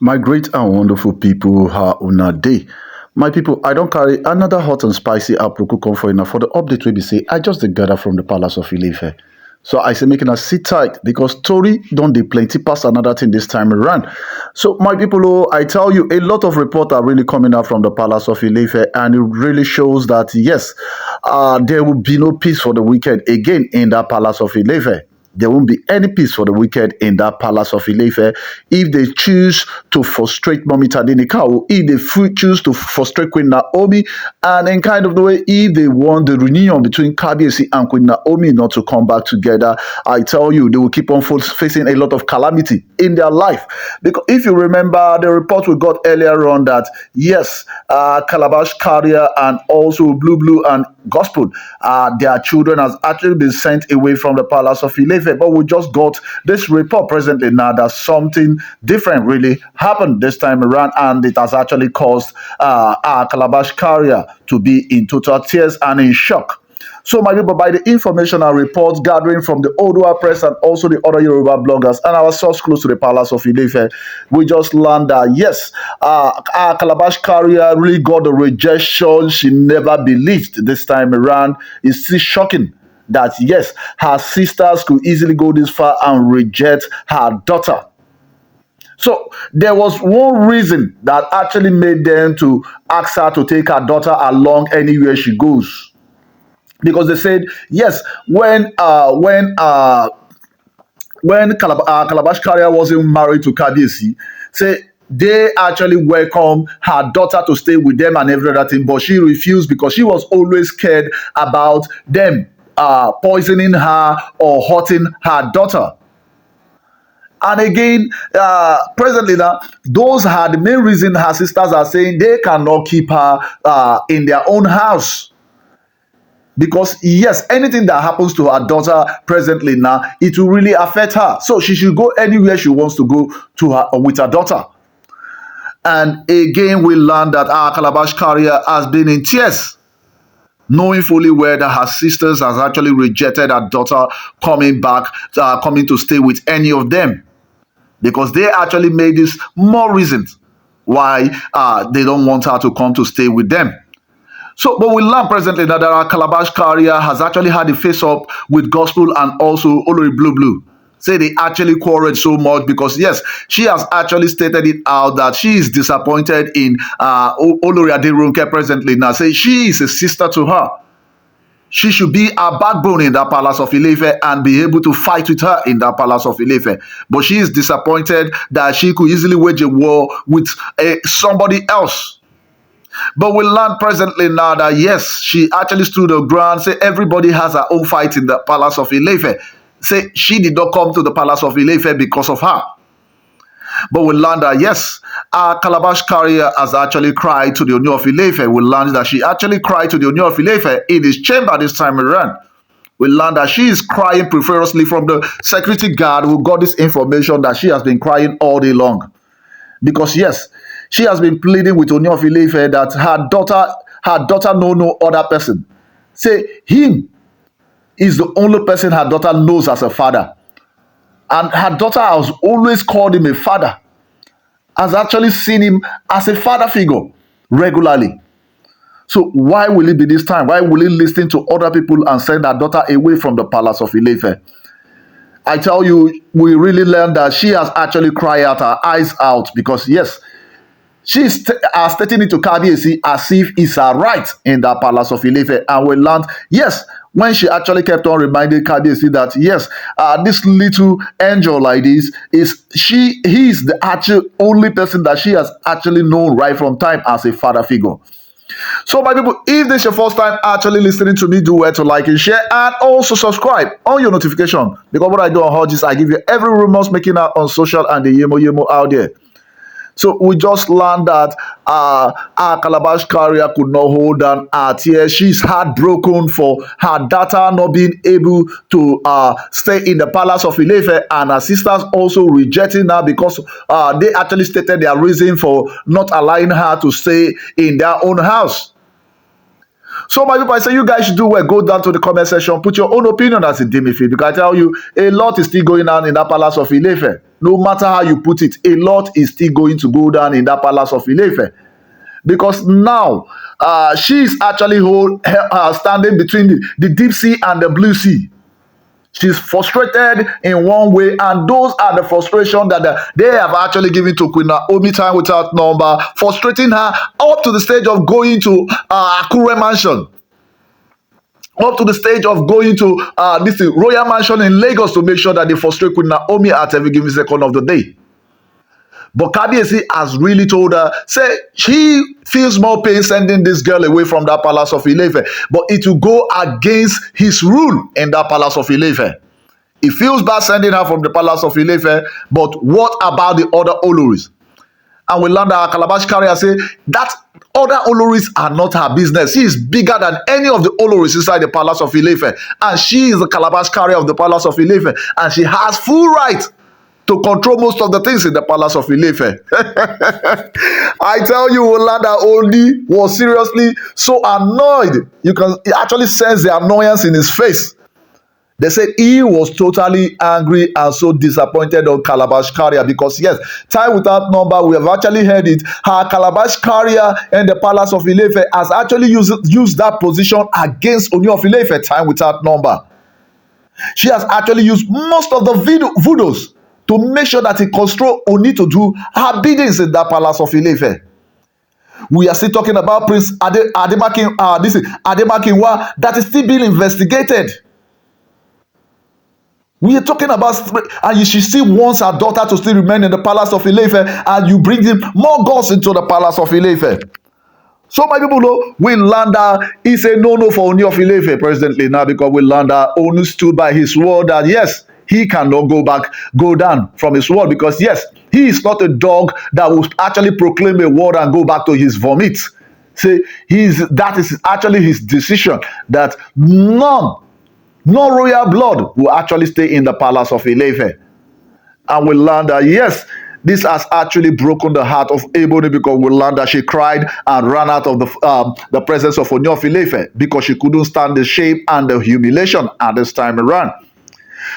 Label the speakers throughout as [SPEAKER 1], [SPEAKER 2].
[SPEAKER 1] My great and wonderful people, how una day. My people, I don't carry another hot and spicy aproko come for enough for the update we be say I just dey gather from the palace of Ilefe. So I say making us sit tight because story don't dey plenty pass another thing this time around. So my people, oh, I tell you, a lot of reports are really coming out from the palace of Ilefe, and it really shows that yes, there will be no peace for the wicked again in that palace of Ilefe. There won't be any peace for the wicked in that palace of Ilefe if they choose to frustrate Mommy Tadenikawo, if they choose to frustrate Queen Naomi, and in kind of the way, if they want the reunion between Kabiyesi and Queen Naomi not to come back together, I tell you, they will keep on facing a lot of calamity in their life. Because if you remember the report we got earlier on that, yes, Calabash Carrier and also Blue and Gospel, their children has actually been sent away from the palace of Ilefe. But we just got this report presently now that something different really happened this time around, and it has actually caused our Calabash Carrier to be in total tears and in shock. So, my people, by the information and reports gathering from the Oduwa press and also the other Yoruba bloggers and our source close to the palace of Ilefe, we just learned that yes, our Calabash Carrier really got the rejection she never believed this time around. It's still shocking that yes, her sisters could easily go this far and reject her daughter. So there was one reason that actually made them to ask her to take her daughter along anywhere she goes, because they said yes, when Calabash Carrier wasn't married to Kabiyesi, say they actually welcomed her daughter to stay with them and every other thing, but she refused because she was always scared about them poisoning her or hurting her daughter. And again, presently now, those are the main reason her sisters are saying they cannot keep her in their own house. Because yes, anything that happens to her daughter presently now, it will really affect her. So she should go anywhere she wants to go to her with her daughter. And again, we learned that our Calabash Carrier has been in tears, knowing fully well that her sisters has actually rejected her daughter coming to stay with any of them, because they actually made this more reasons why they don't want her to come to stay with them. So, but we learn presently that our Calabash Carrier has actually had a face-up with Gospel and also Olori Blue. Say they actually quarreled so much because yes, she has actually stated it out that she is disappointed in Olori Ronke presently now. Say she is a sister to her. She should be a backbone in that palace of Ilefe and be able to fight with her in that palace of Ilefe. But she is disappointed that she could easily wage a war with somebody else. But we learn presently now that yes, she actually stood her ground. Say everybody has her own fight in the palace of Ilefe. Say she did not come to the palace of Ilefe because of her. But we learned that yes, our Calabash Carrier has actually cried to the Ooni of Ife. We learned that she actually cried to the Ooni of Ife in his chamber this time around. We learned that she is crying preferably from the security guard who got this information that she has been crying all day long. Because yes, she has been pleading with Ooni of Ife that her daughter know no other person. Say him is the only person her daughter knows as a father. And her daughter has always called him a father, has actually seen him as a father figure regularly. So why will it be this time? Why will he listen to other people and send her daughter away from the palace of Ilefe? I tell you, we really learned that she has actually cried out her eyes out because yes, she is stating it to Kabiyesi as if it's her right in that palace of Ilefe. And we learned, yes, when she actually kept on reminding Kabiyesi that yes, this little angel like this he is the actual only person that she has actually known right from time as a father figure. So my people, if this is your first time actually listening to me, do well to like and share and also subscribe on your notification, because what I do on Hodges, I give you every rumors making out on social and the yemo out there. So we just learned that our Calabash Carrier could not hold down her tears. She's heartbroken for her daughter not being able to stay in the palace of Ilefe, and her sisters also rejecting her because they actually stated their reason for not allowing her to stay in their own house. So my people, I say you guys should do well. Go down to the comment section, put your own opinion as a demifit. Because I tell you, a lot is still going on in that palace of Ife. No matter how you put it, a lot is still going to go down in that palace of Ife. Because now she is actually standing between the deep sea and the blue sea. She's frustrated in one way, and those are the frustration that they have actually given to Queen Naomi time without number, frustrating her up to the stage of going to Akure mansion, up to the stage of going to this royal mansion in Lagos to make sure that they frustrate Queen Naomi at every given second of the day. But Kabiyesi has really told her, say she feels more pain sending this girl away from that palace of Ife, but it will go against his rule in that palace of Ife. He feels bad sending her from the palace of Ife, but what about the other Oloris? And we learned that Calabash carrier say that other Oloris are not her business. She is bigger than any of the Oloris inside the palace of Ife, and she is the Calabash carrier of the palace of Ife, and she has full right to control most of the things in the palace of Ife. I tell you, Olanda Oni was seriously so annoyed. You can actually sense the annoyance in his face. They said he was totally angry and so disappointed on Calabash Carrier because, yes, time without number, we have actually heard it. Her Calabash Carrier in the palace of Ife has actually used that position against Ooni of Ife, time without number. She has actually used most of the voodoos to make sure that he control Oni to do her biddings in that palace of Ife. We are still talking about Prince Ademakinwa that is still being investigated. We are talking about, and she still wants her daughter to still remain in the palace of Ife, and you bring in more gods into the palace of Ife. So my people know, we learned that it's a no-no for Ooni of Ife presently now, because we learned that Onu stood by his word that yes, he cannot go down from his word, because yes, he is not a dog that will actually proclaim a word and go back to his vomit. Say that is actually his decision, that no royal blood will actually stay in the palace of Ife. And we learned that yes, this has actually broken the heart of Ebony, because we learned that she cried and ran out of the presence of Ooni of Ife because she couldn't stand the shame and the humiliation at this time around.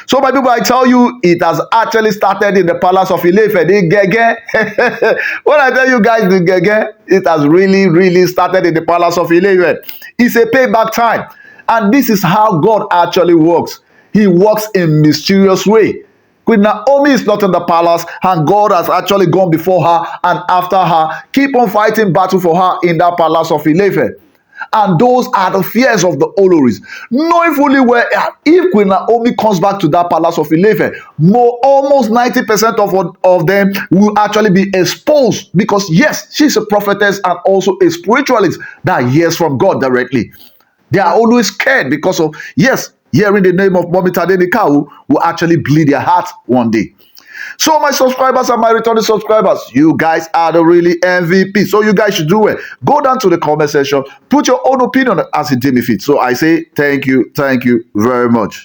[SPEAKER 1] So my people, I tell you, it has actually started in the palace of Ife. The gege. When I tell you guys the gege, it has really started in the palace of Ife. It's a payback time. And this is how God actually works. He works in mysterious way. Queen Naomi is not in the palace, and God has actually gone before her and after her, keep on fighting battle for her in that palace of Ife. And those are the fears of the Oloris, knowing fully well if Queen Naomi comes back to that palace of Ife, almost 90% of them will actually be exposed, because yes, she's a prophetess and also a spiritualist that hears from God directly. They are always scared because of, yes, hearing the name of Mommy Tadenikawo will actually bleed their heart one day. So my subscribers and my returning subscribers, you guys are the really MVP. So you guys should do it. Go down to the comment section, put your own opinion as it deems fit. So I say thank you very much.